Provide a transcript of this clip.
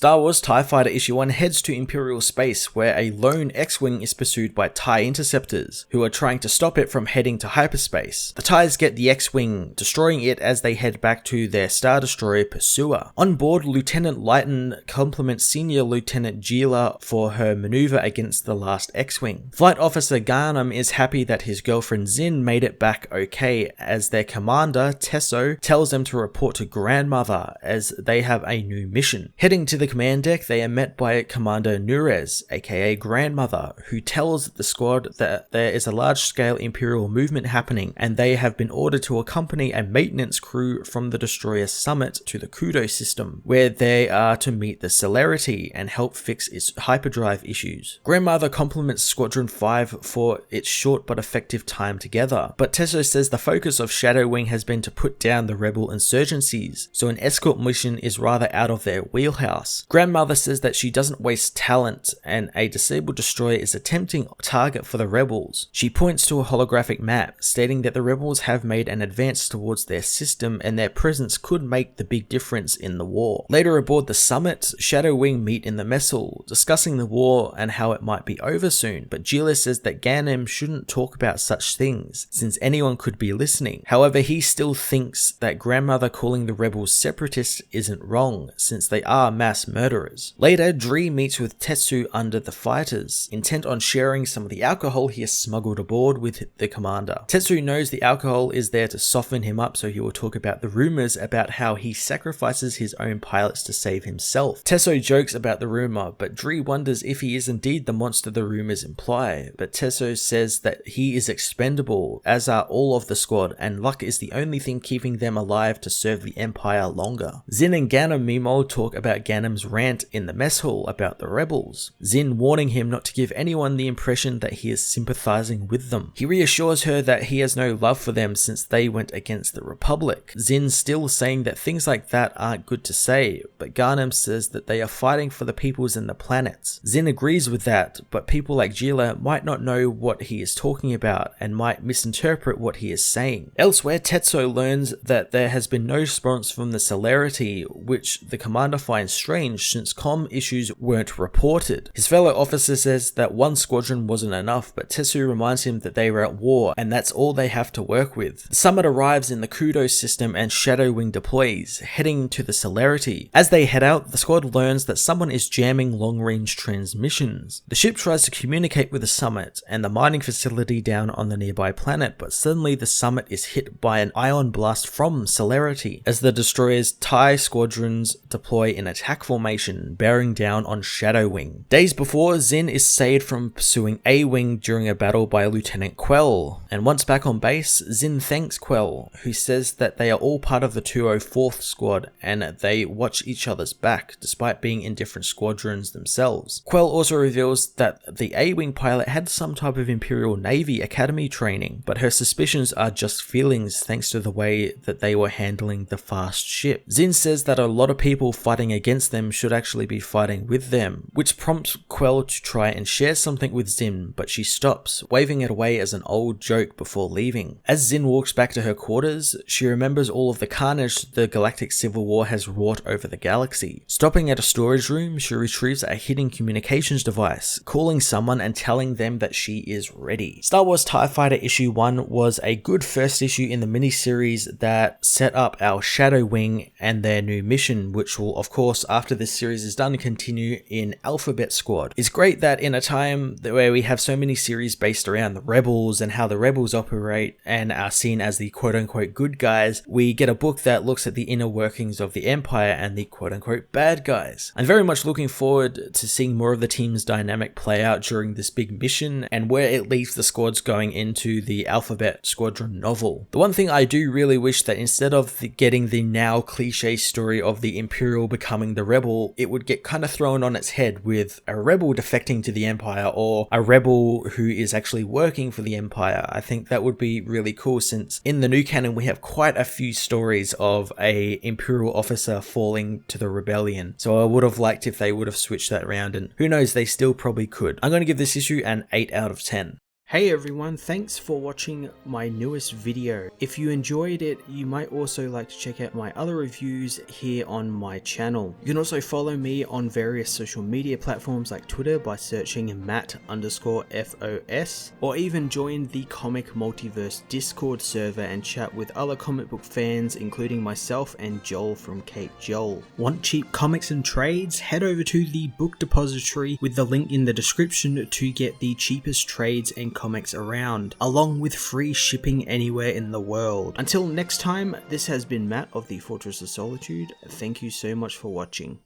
Star Wars TIE Fighter Issue 1 heads to Imperial space, where a lone X-Wing is pursued by TIE interceptors, who are trying to stop it from heading to hyperspace. The TIEs get the X-Wing, destroying it as they head back to their Star Destroyer Pursuer. On board, Lieutenant Lighton compliments Senior Lieutenant Gila for her maneuver against the last X-Wing. Flight Officer Garnham is happy that his girlfriend Zin made it back okay, as their commander, Tesso, tells them to report to Grandmother as they have a new mission. Heading to the command deck, they are met by Commander Nurez, aka Grandmother, who tells the squad that there is a large-scale Imperial movement happening and they have been ordered to accompany a maintenance crew from the Destroyer Summit to the Kudo system, where they are to meet the Celerity and help fix its hyperdrive issues. Grandmother compliments Squadron 5 for its short but effective time together, but Tesso says the focus of Shadow Wing has been to put down the rebel insurgencies, so an escort mission is rather out of their wheelhouse. Grandmother says that she doesn't waste talent, and a disabled destroyer is a tempting target for the rebels. She points to a holographic map, stating that the rebels have made an advance towards their system and their presence could make the big difference in the war. Later aboard the Summit, Shadow Wing meet in the mess hall, discussing the war and how it might be over soon, but Gila says that Ganem shouldn't talk about such things, since anyone could be listening. However, he still thinks that Grandmother calling the rebels separatists isn't wrong, since they are mass murderers. Later, Dree meets with Tetsu under the fighters, intent on sharing some of the alcohol he has smuggled aboard with the commander. Tetsu knows the alcohol is there to soften him up, so he will talk about the rumors about how he sacrifices his own pilots to save himself. Tesso jokes about the rumor, but Dree wonders if he is indeed the monster the rumors imply, but Tesso says that he is expendable, as are all of the squad, and luck is the only thing keeping them alive to serve the Empire longer. Zin and Ganem meanwhile talk about Ganem's rant in the mess hall about the rebels, Zin warning him not to give anyone the impression that he is sympathizing with them. He reassures her that he has no love for them since they went against the Republic. Zin still saying that things like that aren't good to say, but Ganem says that they are fighting for the peoples and the planets. Zin agrees with that, but people like Gila might not know what he is talking about and might misinterpret what he is saying. Elsewhere, Tetsu learns that there has been no response from the Celerity, which the commander finds strange since comm issues weren't reported. His fellow officer says that one squadron wasn't enough, but Tetsu reminds him that they were at war and that's all they have to work with. The Summit arrives in the Kudo system and Shadow Wing deploys, heading to the Celerity. As they head out, the squad learns that someone is jamming long-range transmissions. The ship tries to communicate with the Summit and the mining facility down on the nearby planet, but suddenly the Summit is hit by an ion blast from Celerity, as the destroyer's TIE squadrons deploy in attack formation, bearing down on Shadow Wing. Days before, Zin is saved from pursuing A-Wing during a battle by Lieutenant Quell, and once back on base, Zin thanks Quell, who says that they are all part of the 204th squad and they watch each other's back, despite being in different squadrons themselves. Quell also reveals that the A-Wing pilot had some type of Imperial Navy Academy training, but her suspicions are just feelings thanks to the way that they were handling the fast ship. Zin says that a lot of people fighting against them should actually be fighting with them, which prompts Quell to try and share something with Zin, but she stops, waving it away as an old joke before leaving. As Zin walks back to her quarters, she remembers all of the carnage the Galactic Civil War has wrought over the galaxy. Stopping at a storage room, she retrieves a hidden communications device, calling someone and telling them that she is ready. Star Wars TIE Fighter Issue 1 was a good first issue in the miniseries that set up our Shadow Wing and their new mission, which will, of course, after this series is done, continue in Alphabet Squad. It's great that in a time where we have so many series based around the rebels and how the rebels operate and are seen as the quote-unquote good guys, we get a book that looks at the inner workings of the Empire and the quote-unquote bad guys. I'm very much looking forward to seeing more of the team's dynamic play out during this big mission and where it leaves the squads going into the Alphabet Squadron novel. The one thing I do really wish that instead of getting the now cliche story of the Imperial becoming the rebel, it would get kind of thrown on its head with a rebel defecting to the Empire or a rebel who is actually working for the Empire. I think that would be really cool, since in the new canon we have quite a few stories of a Imperial officer falling to the rebellion. So I would have liked if they would have switched that around, and who knows, they still probably could. I'm going to give this issue an 8 out of 10. Hey everyone, thanks for watching my newest video. If you enjoyed it, you might also like to check out my other reviews here on my channel. You can also follow me on various social media platforms like Twitter by searching Matt_FOS, or even join the Comic Multiverse Discord server and chat with other comic book fans, including myself and Joel from Cape Joel. Want cheap comics and trades? Head over to the book depository with the link in the description to get the cheapest trades and comics around, along with free shipping anywhere in the world. Until next time, this has been Matt of the Fortress of Solitude. Thank you so much for watching.